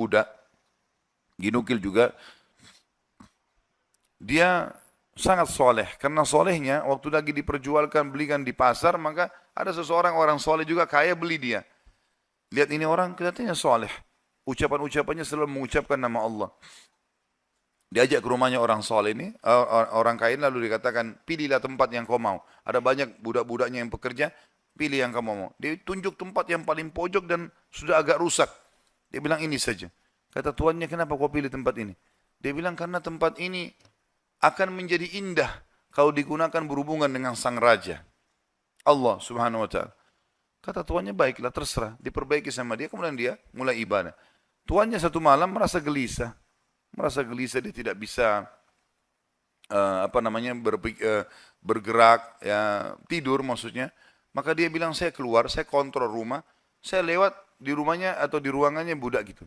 Budak, ginukil juga, dia sangat soleh. Karena solehnya, waktu lagi diperjualkan, belikan di pasar, maka ada seseorang orang soleh juga kaya beli dia. Lihat ini orang kelihatannya soleh. Ucapan-ucapannya selalu mengucapkan nama Allah. Diajak ke rumahnya orang soleh ini, orang kaya ini, lalu dikatakan, pilihlah tempat yang kau mau. Ada banyak budak-budaknya yang pekerja, pilih yang kamu mau. Dia tunjuk tempat yang paling pojok dan sudah agak rusak. Dia bilang ini saja. Kata tuannya, kenapa kau pilih tempat ini? Dia bilang, karena tempat ini akan menjadi indah kalau digunakan berhubungan dengan sang raja. Allah subhanahu wa ta'ala. Kata tuannya, baiklah terserah. Diperbaiki sama dia, kemudian dia mulai ibadah. Tuannya satu malam merasa gelisah. Merasa gelisah, dia tidak bisa bergerak, ya, tidur maksudnya. Maka dia bilang, saya keluar, saya kontrol rumah. Saya lewat di rumahnya atau di ruangannya budak gitu.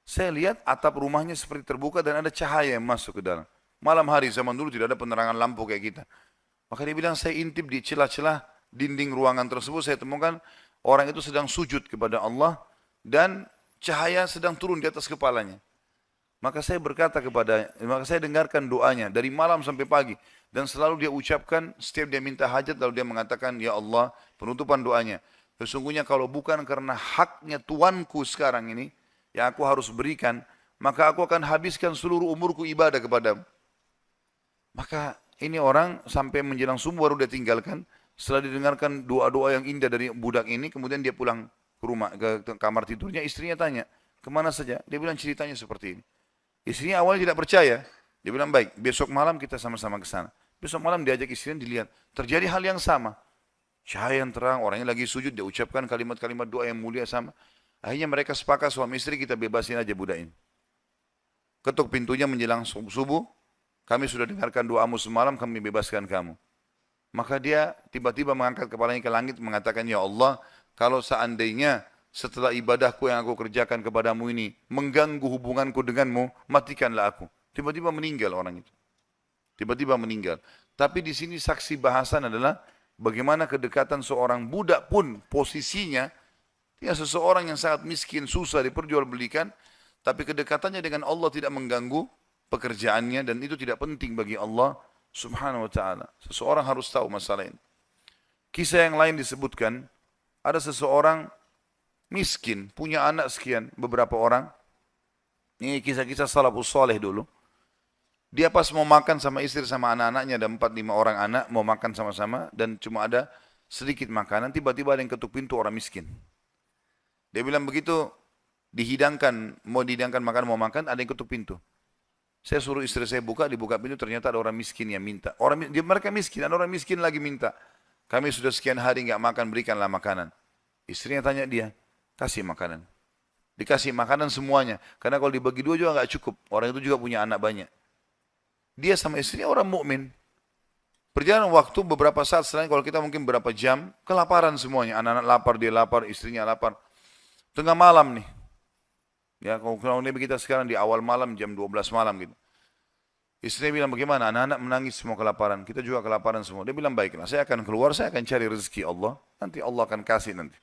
Saya lihat atap rumahnya seperti terbuka dan ada cahaya yang masuk ke dalam. Malam hari zaman dulu tidak ada penerangan lampu kayak kita. Maka dia bilang, saya intip di celah-celah dinding ruangan tersebut, saya temukan orang itu sedang sujud kepada Allah dan cahaya sedang turun di atas kepalanya. Maka saya dengarkan doanya dari malam sampai pagi. Dan selalu dia ucapkan, setiap dia minta hajat, lalu dia mengatakan, ya Allah, penutupan doanya. Sesungguhnya kalau bukan karena haknya Tuanku sekarang ini, yang aku harus berikan, maka aku akan habiskan seluruh umurku ibadah kepadamu. Maka ini orang sampai menjelang subuh baru dia tinggalkan. Setelah didengarkan doa-doa yang indah dari budak ini, kemudian dia pulang ke rumah, ke kamar tidurnya. Istrinya tanya, kemana saja? Dia bilang ceritanya seperti ini. Istrinya awalnya tidak percaya. Dia bilang, baik, besok malam kita sama-sama ke sana. Besok malam diajak istrinya, dilihat. Terjadi hal yang sama. Cahaya yang terang, orangnya lagi sujud, dia ucapkan kalimat-kalimat doa yang mulia sama. Akhirnya mereka sepakat suami istri, kita bebasin aja budak ini. Ketuk pintunya menjelang subuh, kami sudah dengarkan doamu semalam, kami bebaskan kamu. Maka dia tiba-tiba mengangkat kepalanya ke langit mengatakan, ya Allah, kalau seandainya setelah ibadahku yang aku kerjakan kepadamu ini mengganggu hubunganku denganmu, matikanlah aku. Tiba-tiba meninggal orang itu. Tiba-tiba meninggal. Tapi di sini saksi bahasan adalah bagaimana kedekatan seorang budak pun posisinya, dia seseorang yang sangat miskin, susah diperjualbelikan, tapi kedekatannya dengan Allah tidak mengganggu pekerjaannya dan itu tidak penting bagi Allah subhanahu wa ta'ala. Seseorang harus tahu masalah ini. Kisah yang lain disebutkan, ada seseorang miskin, punya anak sekian, beberapa orang. Ini kisah-kisah salafus saleh dulu. Dia pas mau makan sama istri sama anak-anaknya, ada 4-5 orang anak, mau makan sama-sama, dan cuma ada sedikit makanan, tiba-tiba ada yang ketuk pintu orang miskin. Dia bilang begitu, mau dihidangkan makan, mau makan, ada yang ketuk pintu. Saya suruh istri saya buka, dibuka pintu, ternyata ada orang miskin yang minta. Mereka miskin, ada orang miskin lagi minta. Kami sudah sekian hari nggak makan, berikanlah makanan. Istrinya tanya dia, kasih makanan. Dikasih makanan semuanya. Karena kalau dibagi dua juga nggak cukup. Orang itu juga punya anak banyak. Dia sama istrinya orang mukmin. Perjalanan waktu beberapa saat setelahnya, kalau kita mungkin berapa jam, kelaparan semuanya. Anak-anak lapar, dia lapar, istrinya lapar. Tengah malam nih. Ya, kalau kita sekarang di awal malam, jam 12 malam gitu. Istrinya bilang, bagaimana? Anak-anak menangis semua kelaparan. Kita juga kelaparan semua. Dia bilang, baiklah, saya akan keluar, saya akan cari rezeki Allah. Nanti Allah akan kasih nanti.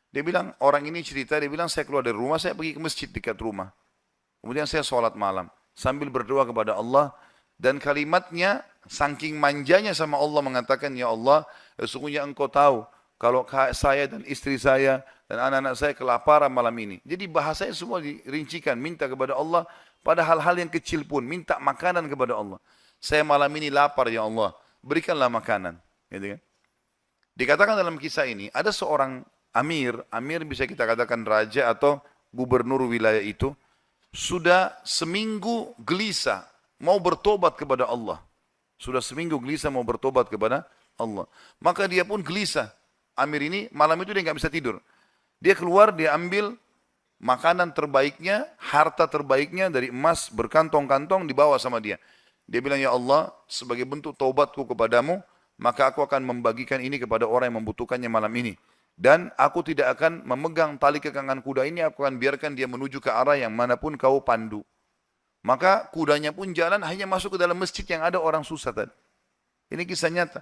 Dia bilang, orang ini cerita, dia bilang, saya keluar dari rumah, saya pergi ke masjid dekat rumah. Kemudian saya sholat malam. Sambil berdoa kepada Allah. Dan kalimatnya, saking manjanya sama Allah mengatakan, ya Allah, sesungguhnya engkau tahu, kalau saya dan istri saya dan anak-anak saya kelaparan malam ini. Jadi bahasanya semua dirincikan, minta kepada Allah pada hal-hal yang kecil pun, minta makanan kepada Allah. Saya malam ini lapar ya Allah, berikanlah makanan. Gitu kan? Dikatakan dalam kisah ini, ada seorang amir bisa kita katakan raja atau gubernur wilayah itu, sudah seminggu gelisah, mau bertobat kepada Allah. Sudah seminggu gelisah mau bertobat kepada Allah. Maka dia pun gelisah. Amir ini malam itu dia nggak bisa tidur. Dia keluar, dia ambil makanan terbaiknya, harta terbaiknya dari emas berkantong-kantong dibawa sama dia. Dia bilang, ya Allah, sebagai bentuk taubatku kepadamu, maka aku akan membagikan ini kepada orang yang membutuhkannya malam ini. Dan aku tidak akan memegang tali kekangan kuda ini, aku akan biarkan dia menuju ke arah yang manapun kau pandu. Maka kudanya pun jalan hanya masuk ke dalam masjid yang ada orang susah tadi. Ini kisah nyata.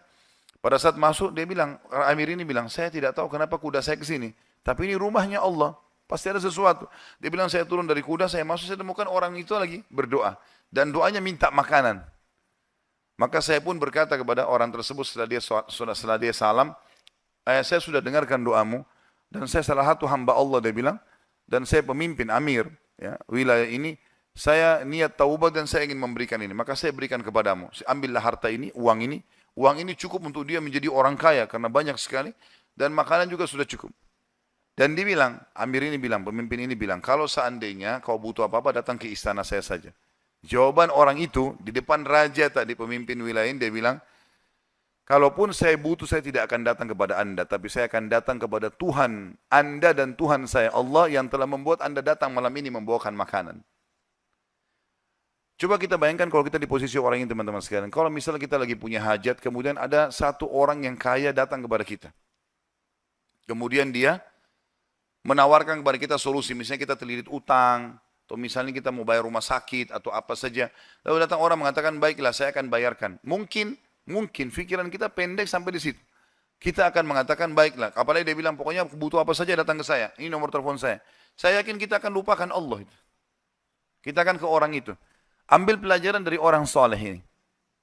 Pada saat masuk dia bilang, Amir ini bilang, saya tidak tahu kenapa kuda saya ke sini. Tapi ini rumahnya Allah. pasti ada sesuatu. Dia bilang saya turun dari kuda, saya masuk, saya temukan orang itu lagi berdoa. Dan doanya minta makanan. Maka saya pun berkata kepada orang tersebut setelah dia salam, saya sudah dengarkan doamu dan saya salah satu hamba Allah, dia bilang, dan saya pemimpin amir ya, wilayah ini, saya niat taubat dan saya ingin memberikan ini, maka saya berikan kepadamu. Ambillah harta ini, uang ini cukup untuk dia menjadi orang kaya karena banyak sekali dan makanan juga sudah cukup. Dan dia bilang, amir ini bilang, pemimpin ini bilang, kalau seandainya kau butuh apa-apa datang ke istana saya saja. Jawaban orang itu di depan raja tadi, pemimpin wilayah ini, dia bilang, kalaupun saya butuh, saya tidak akan datang kepada anda, tapi saya akan datang kepada Tuhan anda dan Tuhan saya, Allah yang telah membuat anda datang malam ini membawakan makanan. Coba kita bayangkan kalau kita di posisi orang ini, teman-teman sekalian. Kalau misalnya kita lagi punya hajat, kemudian ada satu orang yang kaya datang kepada kita. Kemudian dia menawarkan kepada kita solusi, misalnya kita terlilit utang, atau misalnya kita mau bayar rumah sakit, atau apa saja. Lalu datang orang mengatakan, baiklah saya akan bayarkan. Mungkin pikiran kita pendek sampai di situ. Kita akan mengatakan baiklah. Apalagi dia bilang pokoknya butuh apa saja datang ke saya. Ini nomor telepon saya. Saya yakin kita akan lupakan Allah itu. Kita akan ke orang itu. Ambil pelajaran dari orang soleh ini.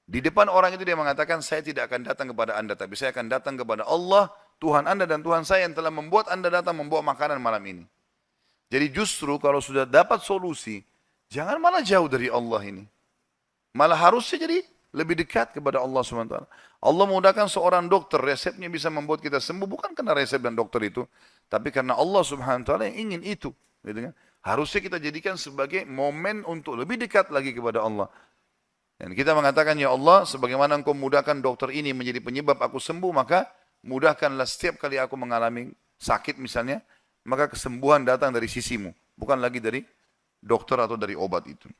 Di depan orang itu dia mengatakan saya tidak akan datang kepada anda, tapi saya akan datang kepada Allah, Tuhan anda dan Tuhan saya yang telah membuat anda datang membawa makanan malam ini. Jadi justru kalau sudah dapat solusi, jangan malah jauh dari Allah ini. Malah harusnya jadi lebih dekat kepada Allah SWT. Allah mudahkan seorang dokter, resepnya bisa membuat kita sembuh, bukan karena resep dan dokter itu, tapi karena Allah SWT yang ingin itu. Gitu kan? Harusnya kita jadikan sebagai momen untuk lebih dekat lagi kepada Allah. Dan kita mengatakan, ya Allah, sebagaimana engkau mudahkan dokter ini menjadi penyebab aku sembuh, maka mudahkanlah setiap kali aku mengalami sakit misalnya, maka kesembuhan datang dari sisimu, bukan lagi dari dokter atau dari obat itu.